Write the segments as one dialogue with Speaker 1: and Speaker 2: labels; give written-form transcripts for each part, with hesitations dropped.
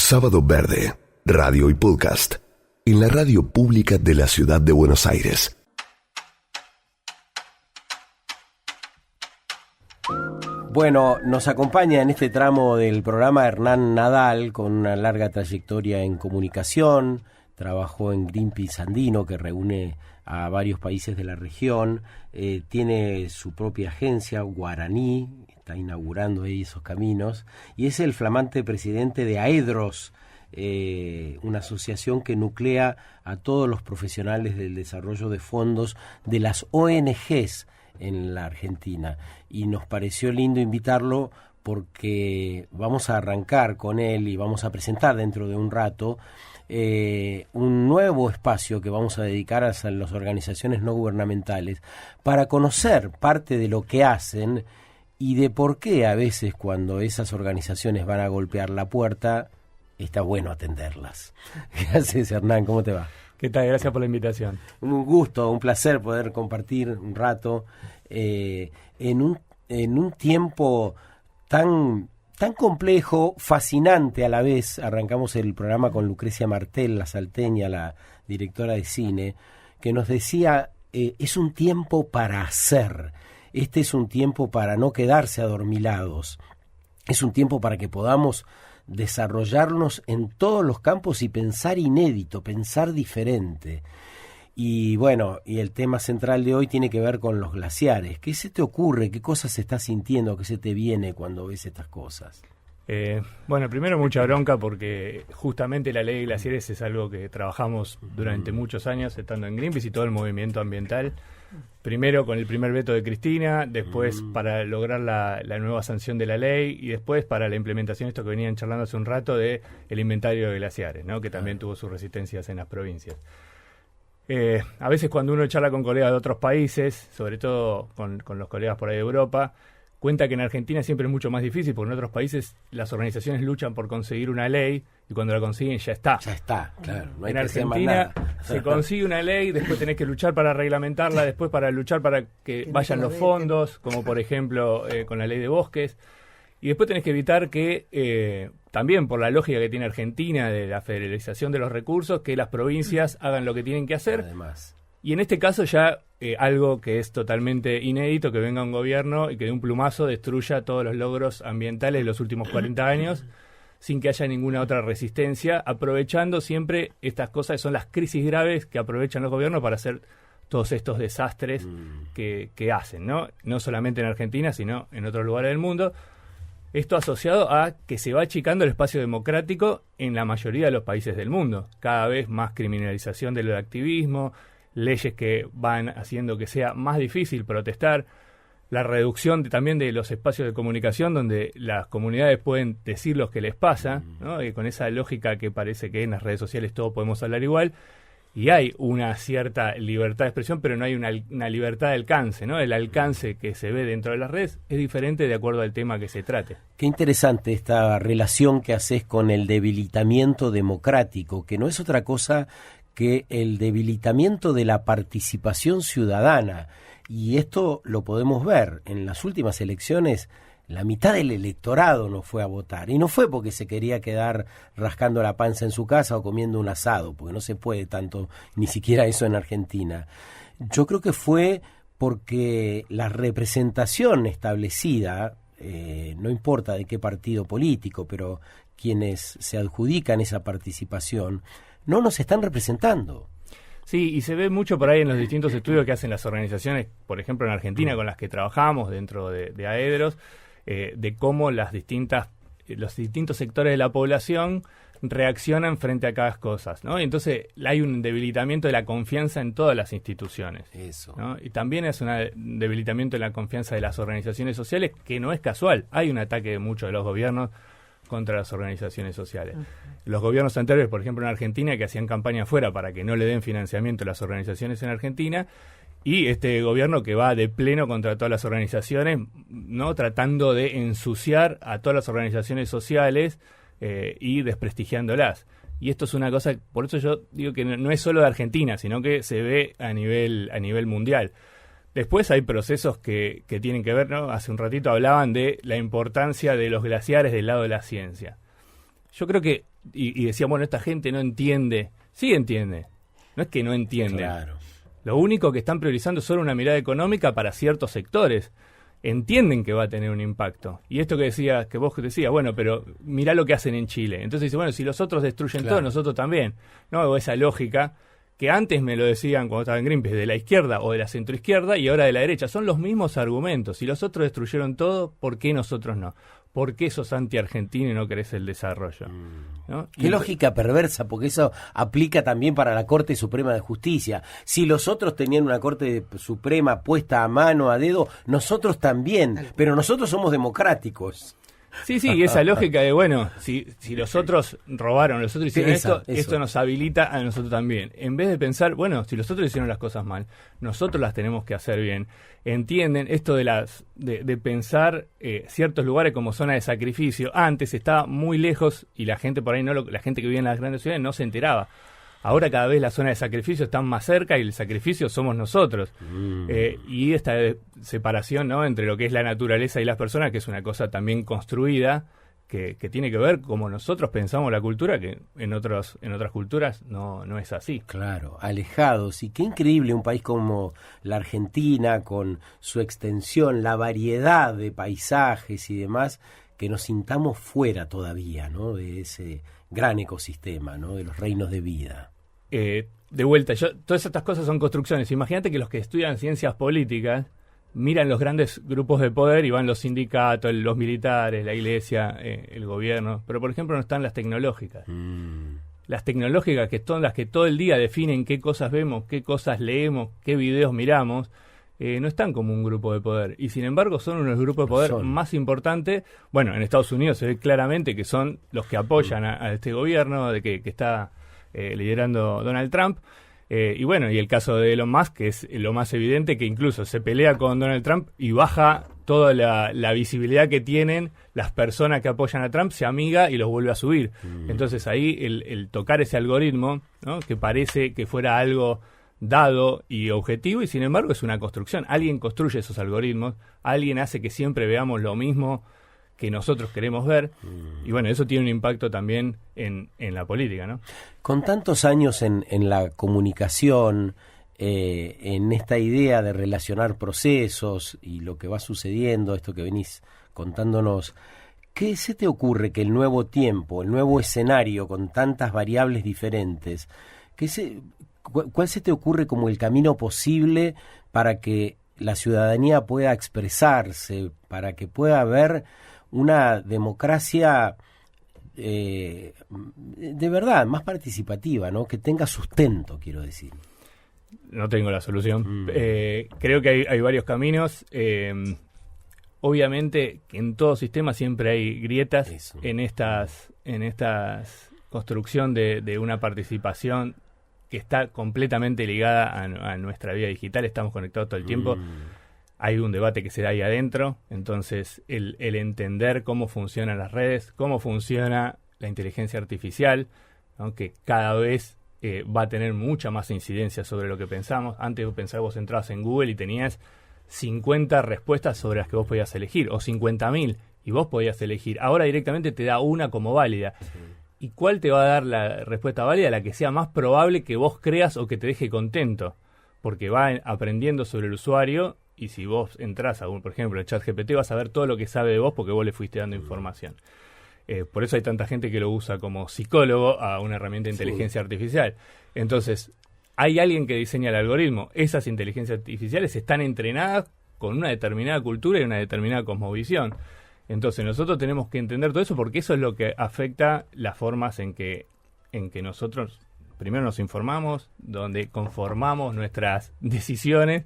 Speaker 1: Sábado Verde, radio y podcast, en la radio pública de la Ciudad de Buenos Aires.
Speaker 2: Bueno, nos acompaña en este tramo del programa Hernán Nadal, con una larga trayectoria en comunicación. Trabajó en Greenpeace Andino, que reúne a varios países de la región. Tiene su propia agencia, Guaraní, está inaugurando ahí esos caminos. Y es el flamante presidente de AEDROS, una asociación que nuclea a todos los profesionales del desarrollo de fondos de las ONGs en la Argentina. Y nos pareció lindo invitarlo porque vamos a arrancar con él y vamos a presentar dentro de un rato un nuevo espacio que vamos a dedicar a las organizaciones no gubernamentales para conocer parte de lo que hacen y de por qué a veces cuando esas organizaciones van a golpear la puerta está bueno atenderlas. Gracias, Hernán, ¿cómo te va?
Speaker 3: ¿Qué tal? Gracias por la invitación.
Speaker 2: Un gusto, un placer poder compartir un rato en un tiempo tan complejo, fascinante a la vez. Arrancamos el programa con Lucrecia Martel, la salteña, la directora de cine, que nos decía, es un tiempo para hacer, este es un tiempo para no quedarse adormilados, es un tiempo para que podamos desarrollarnos en todos los campos y pensar inédito, pensar diferente. Y bueno, y el tema central de hoy tiene que ver con los glaciares. ¿Qué se te ocurre? ¿Qué cosas estás sintiendo? ¿Qué se te viene cuando ves estas cosas?
Speaker 3: Bueno, primero mucha bronca porque justamente la ley de glaciares es algo que trabajamos durante muchos años estando en Greenpeace y todo el movimiento ambiental. Primero con el primer veto de Cristina, después para lograr la nueva sanción de la ley y después para la implementación, esto que venían charlando hace un rato, de el inventario de glaciares, ¿no? Que también tuvo sus resistencias en las provincias. A veces cuando uno charla con colegas de otros países, sobre todo con los colegas por ahí de Europa, cuenta que en Argentina siempre es mucho más difícil porque en otros países las organizaciones luchan por conseguir una ley y cuando la consiguen ya está.
Speaker 2: Ya está, claro. No hay
Speaker 3: en
Speaker 2: que hacer más
Speaker 3: Argentina
Speaker 2: nada.
Speaker 3: se consigue una ley, después tenés que luchar para reglamentarla, después para luchar para que vayan los fondos, como por ejemplo con la ley de bosques, y después tenés que evitar que, también por la lógica que tiene Argentina de la federalización de los recursos, que las provincias hagan lo que tienen que hacer.
Speaker 2: Además.
Speaker 3: Y en este caso ya algo que es totalmente inédito, que venga un gobierno y que de un plumazo destruya todos los logros ambientales de los últimos 40 años sin que haya ninguna otra resistencia, aprovechando siempre estas cosas que son las crisis graves que aprovechan los gobiernos para hacer todos estos desastres que hacen, ¿no? No solamente en Argentina, sino en otros lugares del mundo. Esto asociado a que se va achicando el espacio democrático en la mayoría de los países del mundo. Cada vez más criminalización del activismo, leyes que van haciendo que sea más difícil protestar, la reducción también de los espacios de comunicación donde las comunidades pueden decir lo que les pasa, ¿no? Y con esa lógica que parece que en las redes sociales todos podemos hablar igual, y hay una cierta libertad de expresión, pero no hay una libertad de alcance, ¿no? El alcance que se ve dentro de las redes es diferente de acuerdo al tema que se trate.
Speaker 2: Qué interesante esta relación que haces con el debilitamiento democrático, que no es otra cosa que el debilitamiento de la participación ciudadana. Y esto lo podemos ver en las últimas elecciones. La mitad del electorado no fue a votar, y no fue porque se quería quedar rascando la panza en su casa o comiendo un asado, porque no se puede tanto, ni siquiera eso en Argentina. Yo creo que fue porque la representación establecida, no importa de qué partido político, pero quienes se adjudican esa participación, no nos están representando.
Speaker 3: Sí, y se ve mucho por ahí en los distintos estudios que hacen las organizaciones, por ejemplo en Argentina, con las que trabajamos dentro de AEDROS, de cómo los distintos sectores de la población reaccionan frente a cada cosas, ¿no? Y entonces hay un debilitamiento de la confianza en todas las instituciones.
Speaker 2: Eso.
Speaker 3: ¿No? Y también es un debilitamiento de la confianza de las organizaciones sociales, que no es casual. Hay un ataque de muchos de los gobiernos contra las organizaciones sociales. Los gobiernos anteriores, por ejemplo en Argentina, que hacían campaña afuera para que no le den financiamiento a las organizaciones en Argentina, y este gobierno que va de pleno contra todas las organizaciones, ¿no? Tratando de ensuciar a todas las organizaciones sociales y desprestigiándolas. Y esto es una cosa, por eso yo digo que no es solo de Argentina, sino que se ve a nivel mundial. Después hay procesos que tienen que ver, ¿no? Hace un ratito hablaban de la importancia de los glaciares del lado de la ciencia. Yo creo que y decían, bueno, esta gente no entiende. Sí entiende, no es que no entiende.
Speaker 2: Claro.
Speaker 3: Lo único que están priorizando es solo una mirada económica para ciertos sectores. Entienden que va a tener un impacto. Y esto que vos decías, bueno, pero mirá lo que hacen en Chile. Entonces dice, bueno, si los otros destruyen todo, nosotros también. No, o esa lógica que antes me lo decían cuando estaba en Greenpeace, de la izquierda o de la centroizquierda, y ahora de la derecha. Son los mismos argumentos. Si los otros destruyeron todo, ¿por qué nosotros no? ¿Por qué sos anti-argentino y no querés el desarrollo? ¿No?
Speaker 2: Qué lógica perversa, porque eso aplica también para la Corte Suprema de Justicia. Si los otros tenían una Corte Suprema puesta a mano, a dedo, nosotros también, pero nosotros somos democráticos.
Speaker 3: Sí, esa lógica de, bueno, si los otros robaron, los otros hicieron esto nos habilita a nosotros también. En vez de pensar, bueno, si los otros hicieron las cosas mal, nosotros las tenemos que hacer bien. Entienden esto de pensar ciertos lugares como zona de sacrificio. Antes estaba muy lejos y la gente por ahí la gente que vivía en las grandes ciudades no se enteraba. Ahora cada vez las zonas de sacrificio están más cerca y el sacrificio somos nosotros. Y esta separación, ¿no?, entre lo que es la naturaleza y las personas, que es una cosa también construida, que tiene que ver como nosotros pensamos la cultura, que en otras culturas no es así.
Speaker 2: Claro, alejados. Y qué increíble un país como la Argentina, con su extensión, la variedad de paisajes y demás, que nos sintamos fuera todavía, ¿no?, de ese gran ecosistema, ¿no?, de los reinos de vida.
Speaker 3: De vuelta, todas estas cosas son construcciones. Imagínate que los que estudian ciencias políticas miran los grandes grupos de poder y van los sindicatos, los militares, la iglesia, el gobierno, pero por ejemplo no están las tecnológicas. Las tecnológicas, que son las que todo el día definen qué cosas vemos, qué cosas leemos, qué videos miramos, no están como un grupo de poder. Y sin embargo son uno de los grupos de poder más importantes. Bueno, en Estados Unidos se ve claramente que son los que apoyan a este gobierno que está liderando Donald Trump. Y bueno, y el caso de Elon Musk, que es lo más evidente, que incluso se pelea con Donald Trump y baja toda la visibilidad que tienen las personas que apoyan a Trump, se amiga y los vuelve a subir. Entonces ahí el tocar ese algoritmo, ¿no?, que parece que fuera algo dado y objetivo, y sin embargo es una construcción. Alguien construye esos algoritmos, alguien hace que siempre veamos lo mismo que nosotros queremos ver, y bueno, eso tiene un impacto también en la política, ¿no?
Speaker 2: Con tantos años en la comunicación, en esta idea de relacionar procesos y lo que va sucediendo, esto que venís contándonos, ¿qué se te ocurre que el nuevo tiempo, el nuevo escenario con tantas variables diferentes, cuál se te ocurre como el camino posible para que la ciudadanía pueda expresarse, para que pueda haber una democracia de verdad más participativa, ¿no?, que tenga sustento, quiero decir?
Speaker 3: No tengo la solución. Creo que hay varios caminos. Obviamente que en todo sistema siempre hay grietas en estas construcción de una participación que está completamente ligada a nuestra vida digital. Estamos conectados todo el tiempo. Hay un debate que se da ahí adentro. Entonces, el entender cómo funcionan las redes, cómo funciona la inteligencia artificial, ¿no?, que cada vez va a tener mucha más incidencia sobre lo que pensamos. Antes vos entrabas en Google y tenías 50 respuestas sobre las que vos podías elegir, o 50.000, y vos podías elegir. Ahora directamente te da una como válida. ¿Y cuál te va a dar la respuesta válida? La que sea más probable que vos creas o que te deje contento, porque va aprendiendo sobre el usuario, y si vos entras a por ejemplo, el ChatGPT, vas a ver todo lo que sabe de vos porque vos le fuiste dando información. Por eso hay tanta gente que lo usa como psicólogo a una herramienta de inteligencia artificial. Entonces, hay alguien que diseña el algoritmo. Esas inteligencias artificiales están entrenadas con una determinada cultura y una determinada cosmovisión. Entonces, nosotros tenemos que entender todo eso, porque eso es lo que afecta las formas en que nosotros primero nos informamos, donde conformamos nuestras decisiones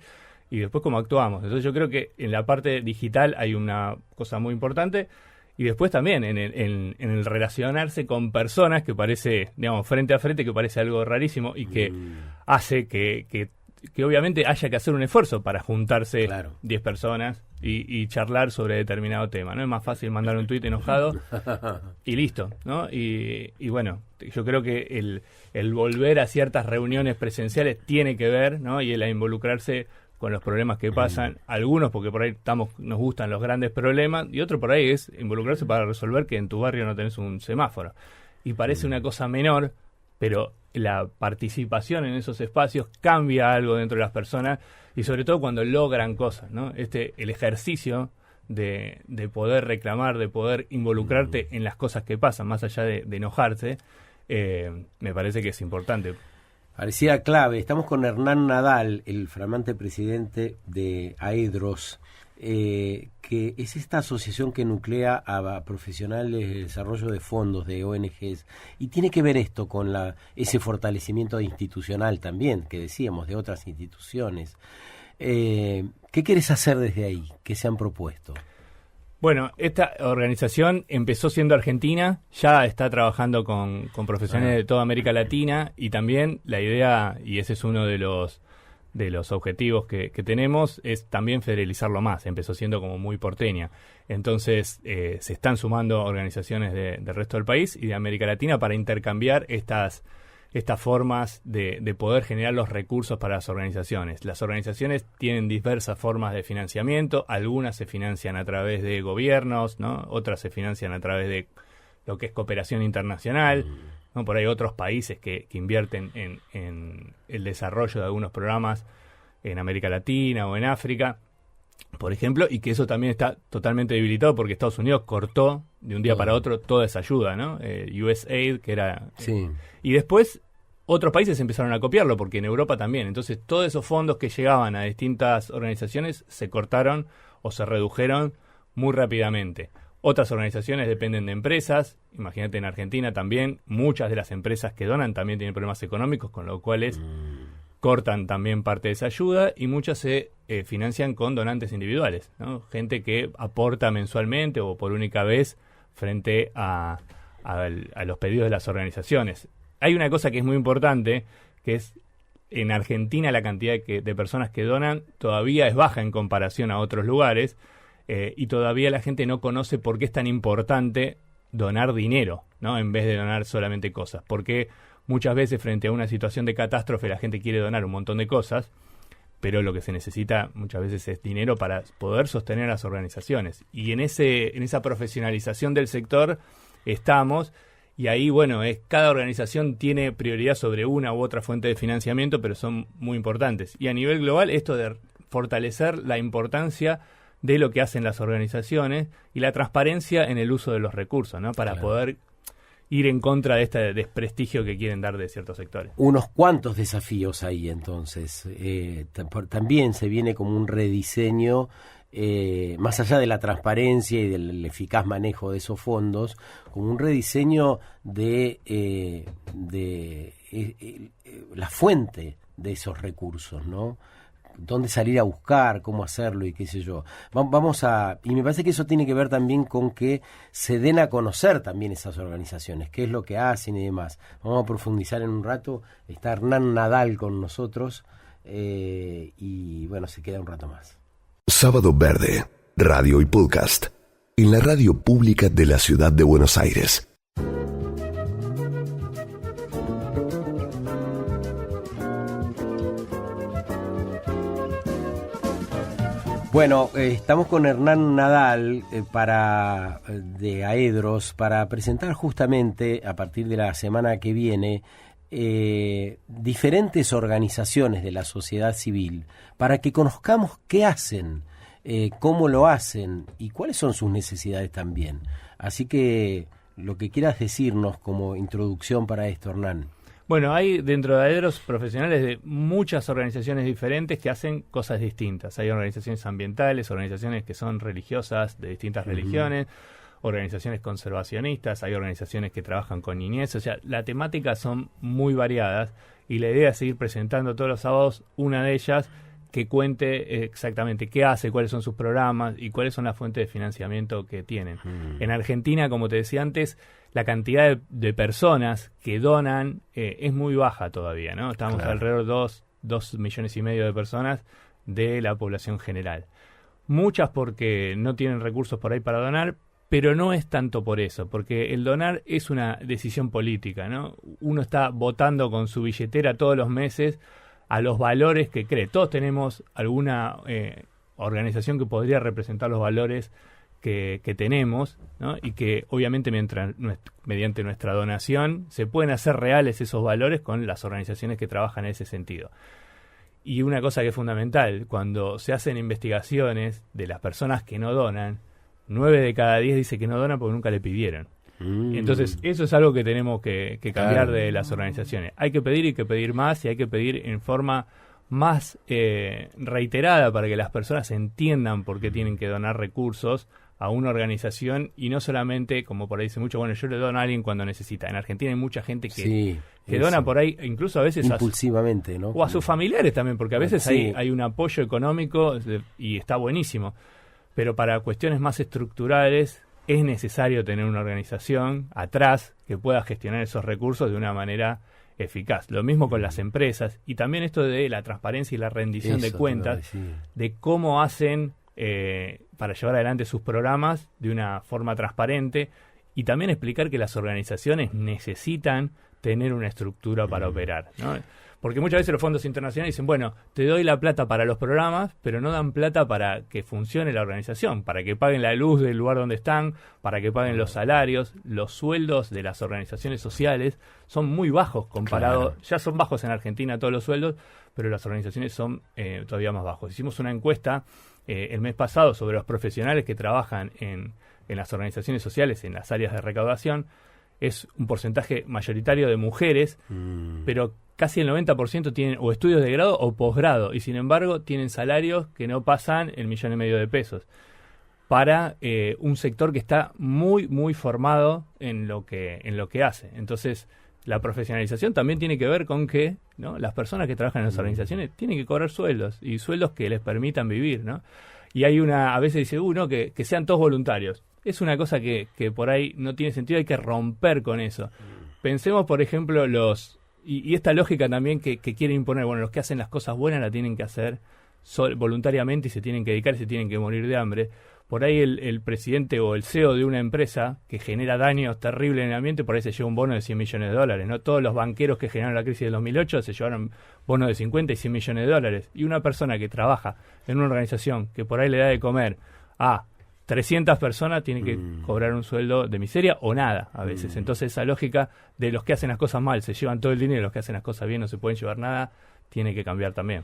Speaker 3: y después cómo actuamos. Entonces yo creo que en la parte digital hay una cosa muy importante, y después también en el relacionarse con personas, que parece, digamos, frente a frente, que parece algo rarísimo y que hace que obviamente haya que hacer un esfuerzo para juntarse 10 personas y charlar sobre determinado tema. No es más fácil mandar un tuit enojado y listo, ¿no? Y bueno, yo creo que el volver a ciertas reuniones presenciales tiene que ver, ¿no?, y el involucrarse con los problemas que pasan, algunos porque por ahí nos gustan los grandes problemas, y otro por ahí es involucrarse para resolver que en tu barrio no tenés un semáforo. y parece una cosa menor, pero la participación en esos espacios cambia algo dentro de las personas y sobre todo cuando logran cosas, ¿no? El ejercicio de poder reclamar, de poder involucrarte en las cosas que pasan, más allá de enojarse, me parece que es importante.
Speaker 2: Parecía clave. Estamos con Hernán Nadal, el flamante presidente de AEDROS, que es esta asociación que nuclea a profesionales de desarrollo de fondos, de ONGs, y tiene que ver esto con ese fortalecimiento institucional también, que decíamos, de otras instituciones. ¿Qué querés hacer desde ahí? ¿Qué se han propuesto?
Speaker 3: Bueno, esta organización empezó siendo argentina, ya está trabajando con profesionales de toda América Latina, y también la idea, y ese es uno de los objetivos que tenemos, es también federalizarlo más. Empezó siendo como muy porteña. Entonces se están sumando organizaciones del resto del país y de América Latina para intercambiar estas formas de poder generar los recursos para las organizaciones. Las organizaciones tienen diversas formas de financiamiento, algunas se financian a través de gobiernos, ¿no? Otras se financian a través de lo que es cooperación internacional, ¿no? Por ahí otros países que invierten en el desarrollo de algunos programas en América Latina o en África, por ejemplo, y que eso también está totalmente debilitado porque Estados Unidos cortó de un día para otro toda esa ayuda, ¿no? USAID, que era...
Speaker 2: Sí.
Speaker 3: Y después otros países empezaron a copiarlo, porque en Europa también. Entonces todos esos fondos que llegaban a distintas organizaciones se cortaron o se redujeron muy rápidamente. Otras organizaciones dependen de empresas. Imagínate, en Argentina también muchas de las empresas que donan también tienen problemas económicos, con lo cual cortan también parte de esa ayuda, y muchas se financian con donantes individuales, ¿no? Gente que aporta mensualmente o por única vez frente a los pedidos de las organizaciones. Hay una cosa que es muy importante, que es en Argentina la cantidad de personas que donan todavía es baja en comparación a otros lugares, y todavía la gente no conoce por qué es tan importante donar dinero, ¿no? En vez de donar solamente cosas. Porque muchas veces frente a una situación de catástrofe la gente quiere donar un montón de cosas, pero lo que se necesita muchas veces es dinero para poder sostener a las organizaciones. Y en esa profesionalización del sector estamos, y ahí, bueno, cada organización tiene prioridad sobre una u otra fuente de financiamiento, pero son muy importantes. Y a nivel global, esto de fortalecer la importancia de lo que hacen las organizaciones y la transparencia en el uso de los recursos, ¿no? Para poder ir en contra de este desprestigio que quieren dar de ciertos sectores.
Speaker 2: Unos cuantos desafíos ahí, entonces. También se viene como un rediseño, más allá de la transparencia y del eficaz manejo de esos fondos, como un rediseño de la fuente de esos recursos, ¿no? Dónde salir a buscar, cómo hacerlo y qué sé yo. Y me parece que eso tiene que ver también con que se den a conocer también esas organizaciones, qué es lo que hacen y demás. Vamos a profundizar en un rato. Está Hernán Nadal con nosotros, y bueno, se queda un rato más.
Speaker 1: Sábado Verde, radio y podcast, en la radio pública de la ciudad de Buenos Aires.
Speaker 2: Bueno, estamos con Hernán Nadal de AEDROS para presentar justamente a partir de la semana que viene diferentes organizaciones de la sociedad civil para que conozcamos qué hacen, cómo lo hacen y cuáles son sus necesidades también. Así que lo que quieras decirnos como introducción para esto, Hernán.
Speaker 3: Bueno, hay dentro de AEDROS profesionales de muchas organizaciones diferentes que hacen cosas distintas. Hay organizaciones ambientales, organizaciones que son religiosas de distintas religiones, organizaciones conservacionistas, hay organizaciones que trabajan con niñez. O sea, las temáticas son muy variadas y la idea es seguir presentando todos los sábados una de ellas que cuente exactamente qué hace, cuáles son sus programas y cuáles son las fuentes de financiamiento que tienen. En Argentina, como te decía antes, la cantidad de personas que donan es muy baja todavía, ¿no? Estamos alrededor de 2,5 millones de personas de la población general. Muchas porque no tienen recursos por ahí para donar, pero no es tanto por eso, porque el donar es una decisión política, ¿no? Uno está votando con su billetera todos los meses a los valores que cree. Todos tenemos alguna organización que podría representar los valores que tenemos, ¿no? Y que obviamente mediante nuestra donación se pueden hacer reales esos valores con las organizaciones que trabajan en ese sentido. Y una cosa que es fundamental, cuando se hacen investigaciones de las personas que no donan, 9 de cada 10 dice que no donan porque nunca le pidieron. Entonces, eso es algo que tenemos que cambiar de las organizaciones. Hay que pedir más y hay que pedir en forma más reiterada para que las personas entiendan por qué tienen que donar recursos a una organización y no solamente, como por ahí dice mucho, bueno, yo le dono a alguien cuando necesita. En Argentina hay mucha gente que dona por ahí, incluso a veces
Speaker 2: impulsivamente, ¿no?
Speaker 3: O a sus familiares también, porque a veces hay un apoyo económico y está buenísimo. Pero para cuestiones más estructurales es necesario tener una organización atrás que pueda gestionar esos recursos de una manera eficaz. Lo mismo con las empresas y también esto de la transparencia y la rendición de cuentas, de cómo hacen para llevar adelante sus programas de una forma transparente y también explicar que las organizaciones necesitan tener una estructura para operar, ¿no? Porque muchas veces los fondos internacionales dicen, bueno, te doy la plata para los programas, pero no dan plata para que funcione la organización, para que paguen la luz del lugar donde están, para que paguen los salarios. Los sueldos de las organizaciones sociales son muy bajos comparados, ya son bajos en Argentina todos los sueldos, pero las organizaciones son todavía más bajos. Hicimos una encuesta el mes pasado sobre los profesionales que trabajan en las organizaciones sociales, en las áreas de recaudación. Es un porcentaje mayoritario de mujeres, pero casi el 90% tienen o estudios de grado o posgrado, y sin embargo tienen salarios que no pasan el 1,5 millones de pesos para un sector que está muy, muy formado en lo que hace. Entonces, la profesionalización también tiene que ver con que, ¿no?, las personas que trabajan en las organizaciones tienen que cobrar sueldos, y sueldos que les permitan vivir, ¿no? Y hay a veces dice, no, que sean todos voluntarios. Es una cosa que por ahí no tiene sentido, hay que romper con eso. Pensemos, por ejemplo, y esta lógica también que quieren imponer, bueno, los que hacen las cosas buenas la tienen que hacer voluntariamente y se tienen que dedicar y se tienen que morir de hambre. Por ahí el presidente o el CEO de una empresa que genera daños terribles en el ambiente, por ahí se lleva un bono de $100 millones, ¿no? Todos los banqueros que generaron la crisis del 2008 se llevaron bonos de 50 y $100 millones. Y una persona que trabaja en una organización que por ahí le da de comer a 300 personas tiene que cobrar un sueldo de miseria o nada a veces. Entonces esa lógica de los que hacen las cosas mal se llevan todo el dinero, los que hacen las cosas bien no se pueden llevar nada, tiene que cambiar también.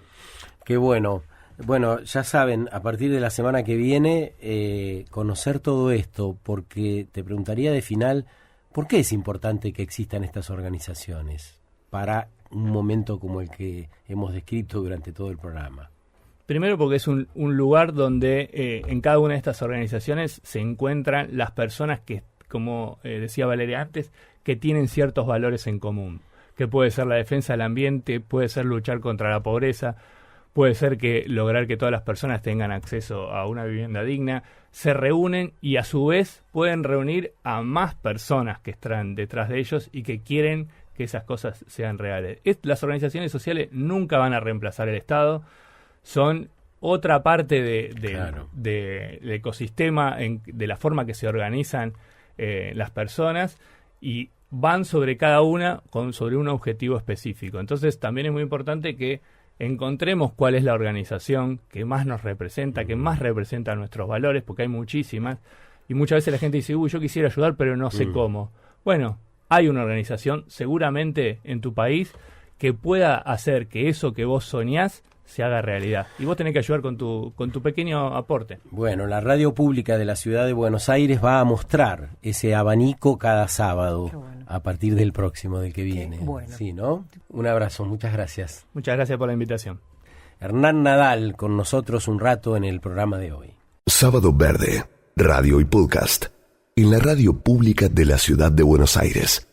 Speaker 2: Qué bueno. Bueno, ya saben, a partir de la semana que viene, conocer todo esto, porque te preguntaría de final, ¿por qué es importante que existan estas organizaciones para un momento como el que hemos descrito durante todo el programa?
Speaker 3: Primero porque es un lugar donde en cada una de estas organizaciones se encuentran las personas que, como decía Valeria antes, que tienen ciertos valores en común, que puede ser la defensa del ambiente, puede ser luchar contra la pobreza, puede ser que lograr que todas las personas tengan acceso a una vivienda digna. Se reúnen y a su vez pueden reunir a más personas que están detrás de ellos y que quieren que esas cosas sean reales. Las organizaciones sociales nunca van a reemplazar el Estado, son otra parte del ecosistema, de la forma que se organizan las personas, y van sobre cada una sobre un objetivo específico. Entonces también es muy importante que encontremos cuál es la organización que más nos representa, que más representa nuestros valores, porque hay muchísimas, y muchas veces la gente dice, yo quisiera ayudar, pero no sé cómo. Bueno, hay una organización seguramente en tu país que pueda hacer que eso que vos soñás se haga realidad. Y vos tenés que ayudar con tu pequeño aporte.
Speaker 2: Bueno, la radio pública de la ciudad de Buenos Aires va a mostrar ese abanico cada sábado, a partir del próximo, del que viene. Bueno. Sí, ¿no? Un abrazo, muchas gracias.
Speaker 3: Muchas gracias por la invitación.
Speaker 2: Hernán Nadal con nosotros un rato en el programa de hoy.
Speaker 1: Sábado Verde, radio y podcast, en la radio pública de la ciudad de Buenos Aires.